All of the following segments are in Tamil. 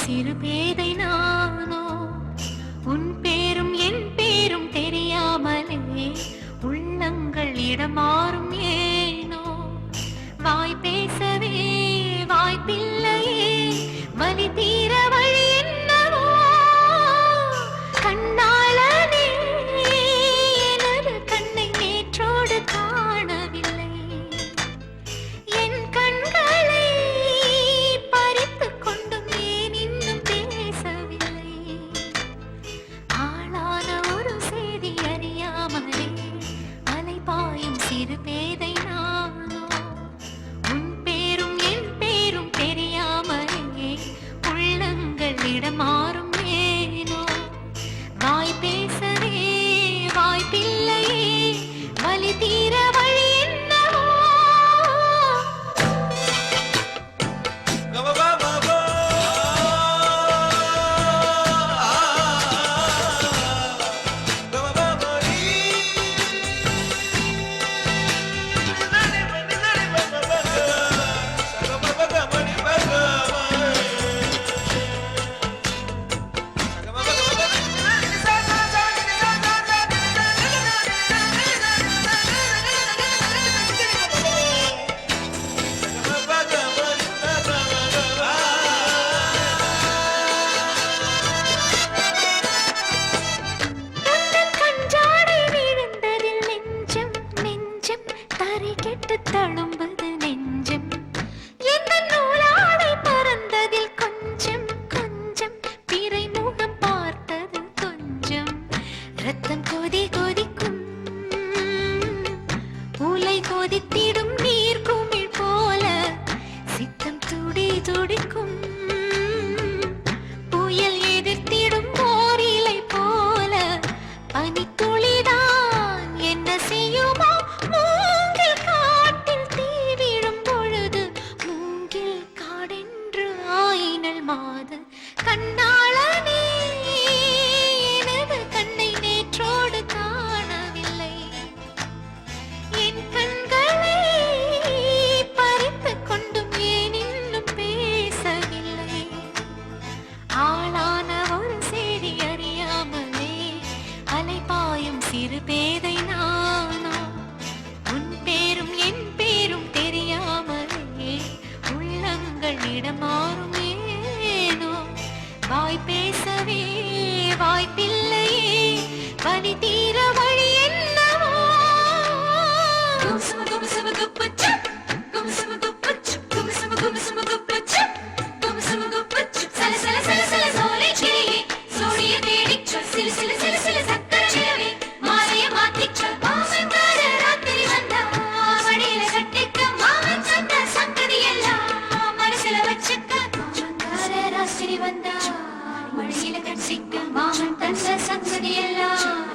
சிறு பேதை நானோ உன் பேரும் என் பேரும் தெரியாமலே உள்ளங்கள் இடமாறும் ஏனோ வாய் பேசவே வாய்ப்பில்லையே வலி தீர வழி என்னவோ கண்ணாளனே எனது கண்ணை நேற்றோடு காணவில்லை என் கண்களை பறித்து கொண்டும் ஏன் இன்னும் பேசவில்லை ஆளான ஒரு செய்தி அறியாமலே அலைபாயும் சிறு பேதை நானோ உன் பேரும் என் பேரும் தெரியாமலே உள்ளங்கள் இடமாறும் ஏனோ வாய் பேசவே வாய்ப்பில்லையே வலி தீர வழி என்னவோ தழும்புது நெஞ்சம் எந்த நூலாடை பறந்ததில் கொஞ்சம் கொஞ்சம் பிறை முகம் பார்த்தது கொஞ்சம் ரத்தம் கொதி கொதிக்கும் உலை கொதித்திடும் நீர் குமிழ் போல சித்தம் துடி துடிக்கும் புயல் எதிர்த்திடும் போரிலை போல பனித்துளிதான் என்ன செய்யுமோ கண்ணாளனே எனது கண்ணை நேற்றோடு காணவில்லை என் கண்களை பறித்து கொண்டும் ஏன் இன்னும் பேசவில்லை ஆளான ஒரு செய்தி அறியாமலே அலைபாயும் சிறு பேதை நானோ உன் பேரும் என் பேரும் தெரியாமலே உள்ளங்கள் இடமாறும் வாய் பேசவே வாய்ப்பில்லையே வலி தீர வழி என்னவோ மடியில கட்டிக்க மாமன் தந்த சங்கதி எல்லாம்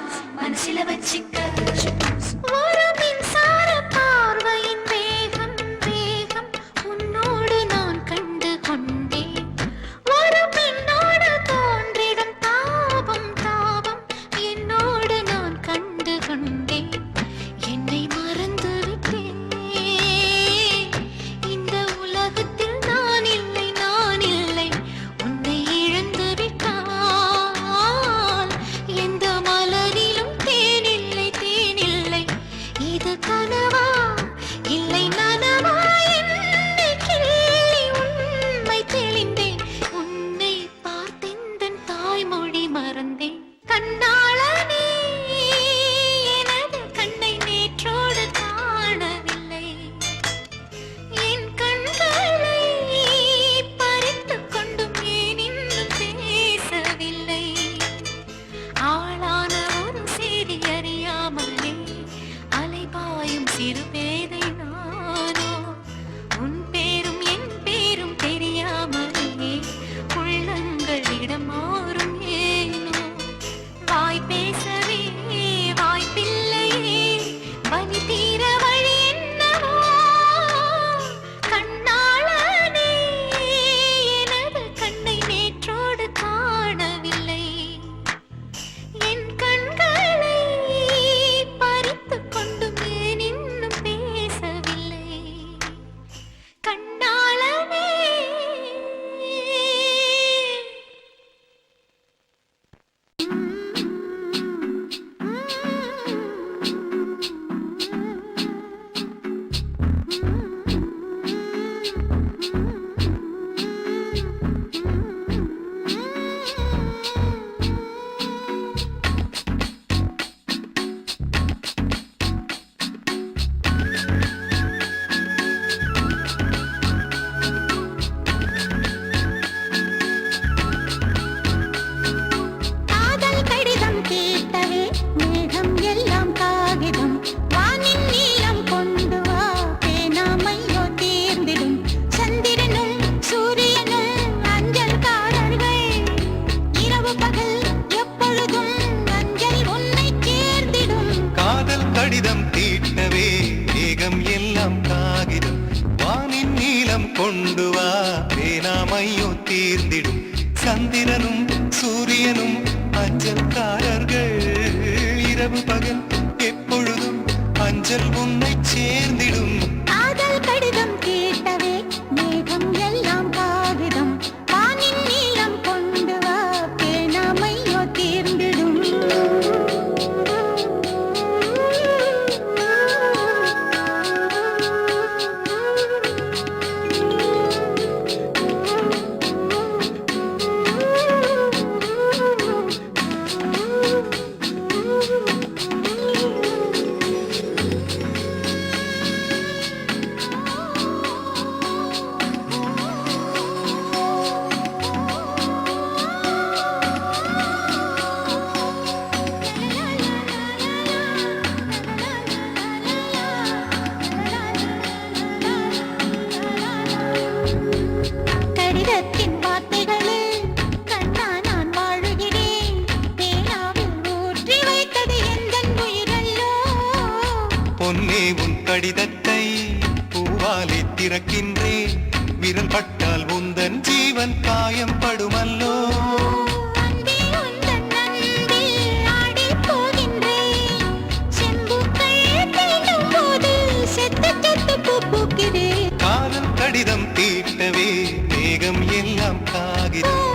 சந்திரனும் சூரியனும் அஞ்சல்காரர்கள் இரவு பகல் எப்பொழுதும் அஞ்சல் உன்னை சேர்ந்திடும் காதல் கடிதம் கேட்டவே மேகம் எல்லாம் காகிதம் வானின் நீளம் கொண்டு வா பேனாமையோ தீர்ந்திடும் பொன்னே உன் கடிதத்தை பூவாலே திறக்கின்றேன் விரல் பட்டால் உந்தன் ஜீவன் காயம் படுமல்லோ காதல் கடிதம் தீட்டவே மேகம் எல்லாம் காகிதம்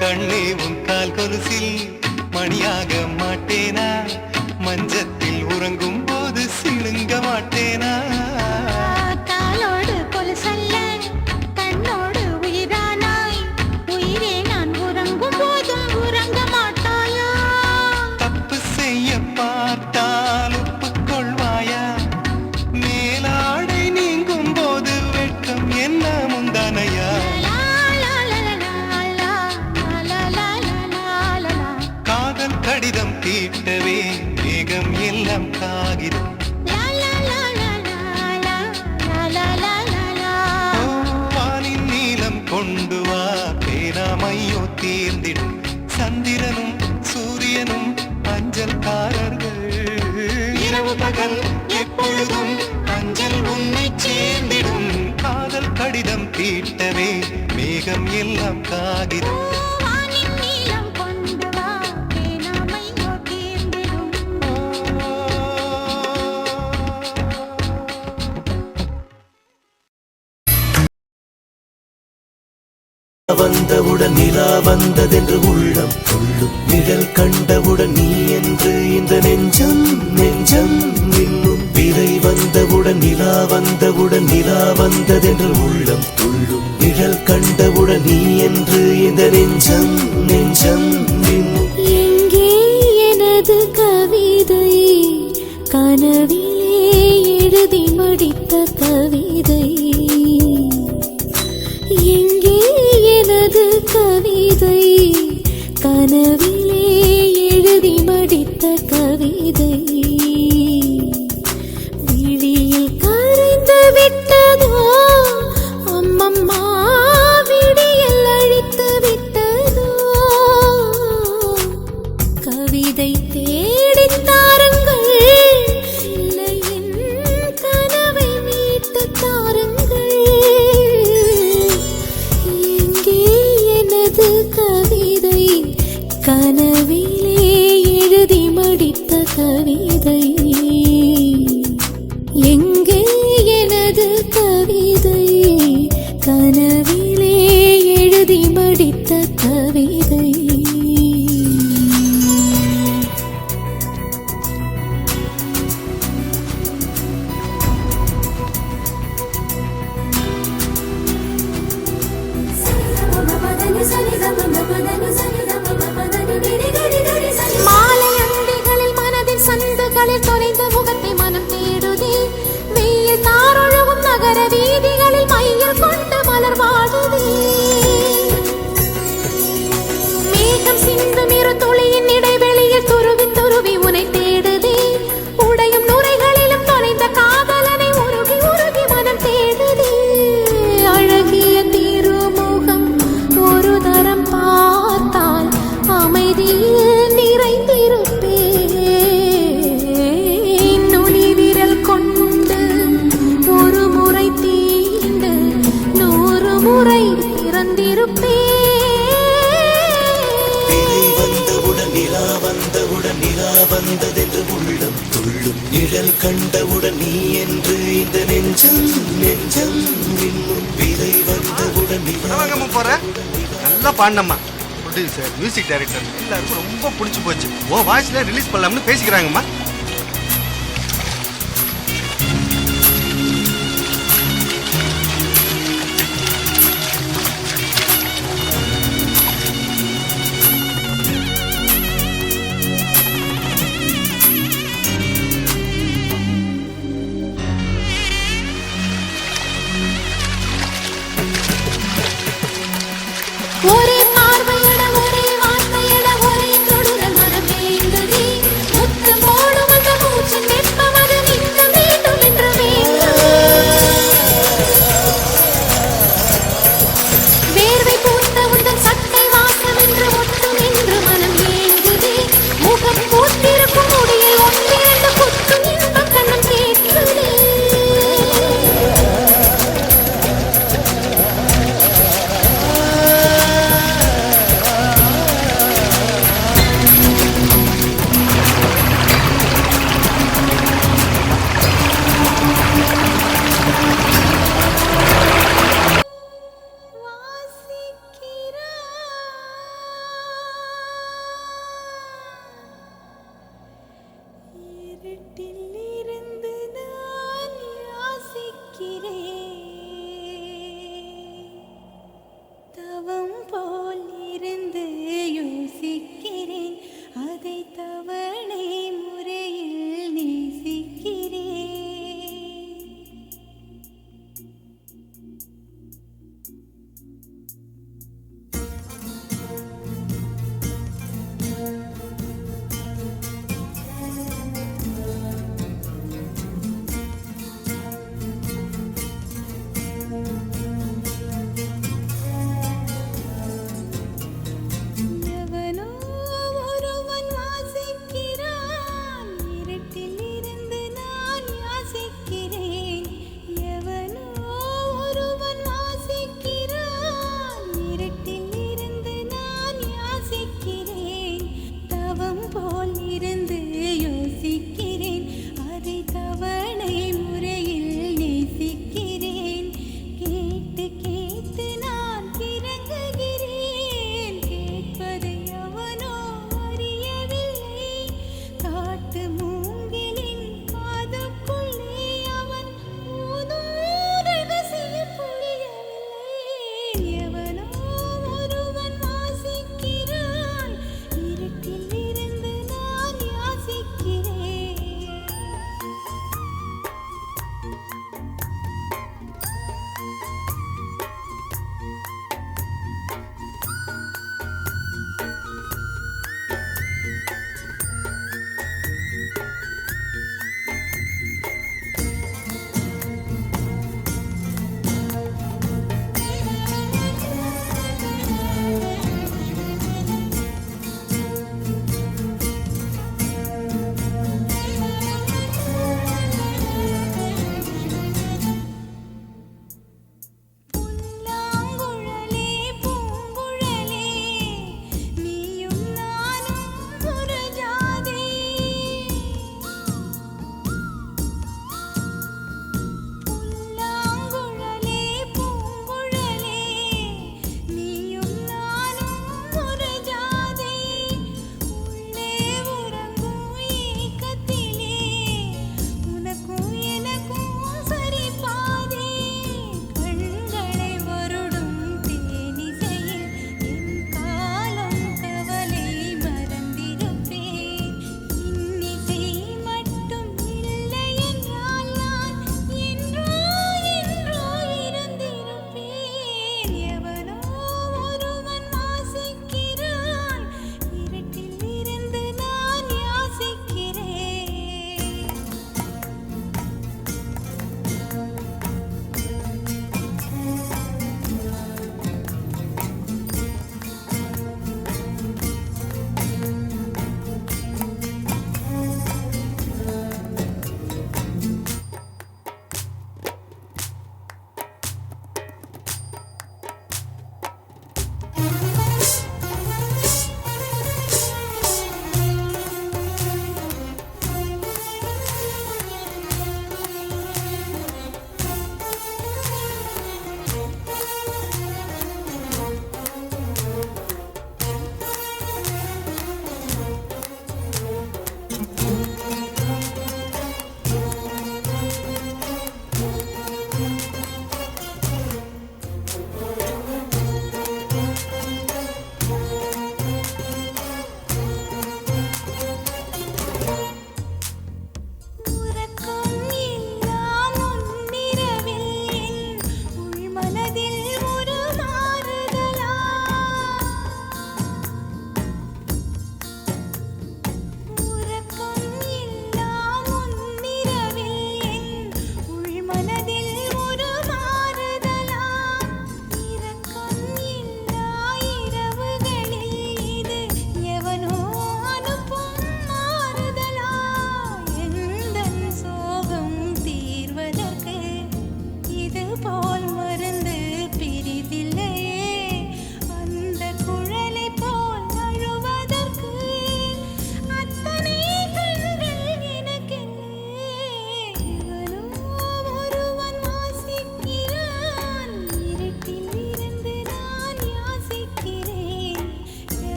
கண்ணே உன் கால் கொலுசில் மணியாக மாட்டேனா மஞ்சத்தில் உறங்கும் போது சிணுங்க மாட்டேனா காலோடு கொலுசல்ல கண்ணோடு உயிரானாய் உயிரே நான் உறங்கும் போதும் உறங்க மாட்டாயா தப்பு செய்ய பார்த்தால் ஒப்புக்கொள்வாயா மேலாடை நீங்கும் போது வெட்கம் என்ன முந்தானையா கடிதம் தீட்டவே மேகம் எல்லாம் காகிதம் வானின் நீளம் கொண்டு வா பேராமையோ தீர்ந்திடும் சந்திரனும் சூரியனும் அஞ்சல்காரர்கள் இரவு பகல் எப்பொழுதும் அஞ்சல் உன்னை சேர்ந்திடும் காதல் கடிதம் தீட்டவே மேகம் எல்லாம் காகிதம் வந்தவுடன் நிலா வந்ததென்று உள்ளம் துள்ளும் நிழல் கண்டவுடன் நீ என்று இந்த நெஞ்சம் நெஞ்சம் இன்னும் விரை வந்தவுடன் நிலா வந்ததென்று உள்ளம் துள்ளும் நிழல் கண்டவுடன் நீ என்று இந்த நெஞ்சம் நெஞ்சம் இன்னும் எங்கே எனது கவிதை கனவிலே எழுதி முடித்த கவிதை எங்கே எனது கவிதை கனவிலே எழுதி மடித்த கவிதை விழியில் கரைந்து விட்டதோ அம்மம்மா விடியல் அழித்து விட்டதோ கவிதை. மாலை அந்திகளில் மனதின் சந்துகளில் தொலைந்த முகத்தை மனம் தேடுதே. வெயில் தாரொழுகும் நகர வீதிகளில் மையில் கொண்டு மலர் வாடுதே. மேகம் சிந்தும் இரு துளியின் இடைவெளியில் துருவி துருவி உனை தேடுதே. உடையும் நுரைகளிலும் தொலைந்த காதலனை உருகி உருகி மனம் தேடுதே. அழகிய திருமுகம் ஒரு தரம் பார்த்தால் அமைதியில் நிறைந்திருப்பேன். நுனி விரல் கொண்டு ஒரு முறை தீண்டு 100 முறை திறந்திருப்பேன். பிறை வந்தவுடன் நிலா வந்தவுடன் நிலா வந்ததென்று உள்ளம் துள்ளும். நிழல் கண்டவுடன் நீ என்று இந்த நெஞ்சம் நெஞ்சம் இன்னும் பிறை வந்தவுடன் நிலா போற நல்லா பாடினம்மா. ப்ரொடியூசர், மியூசிக் டைரக்டர் எல்லாருக்கும் ரொம்ப பிடிச்சி போச்சு. ஓ வாய்ஸ்ல ரிலீஸ் பண்ணலாம்னு பேசிக்கிறாங்கம்மா.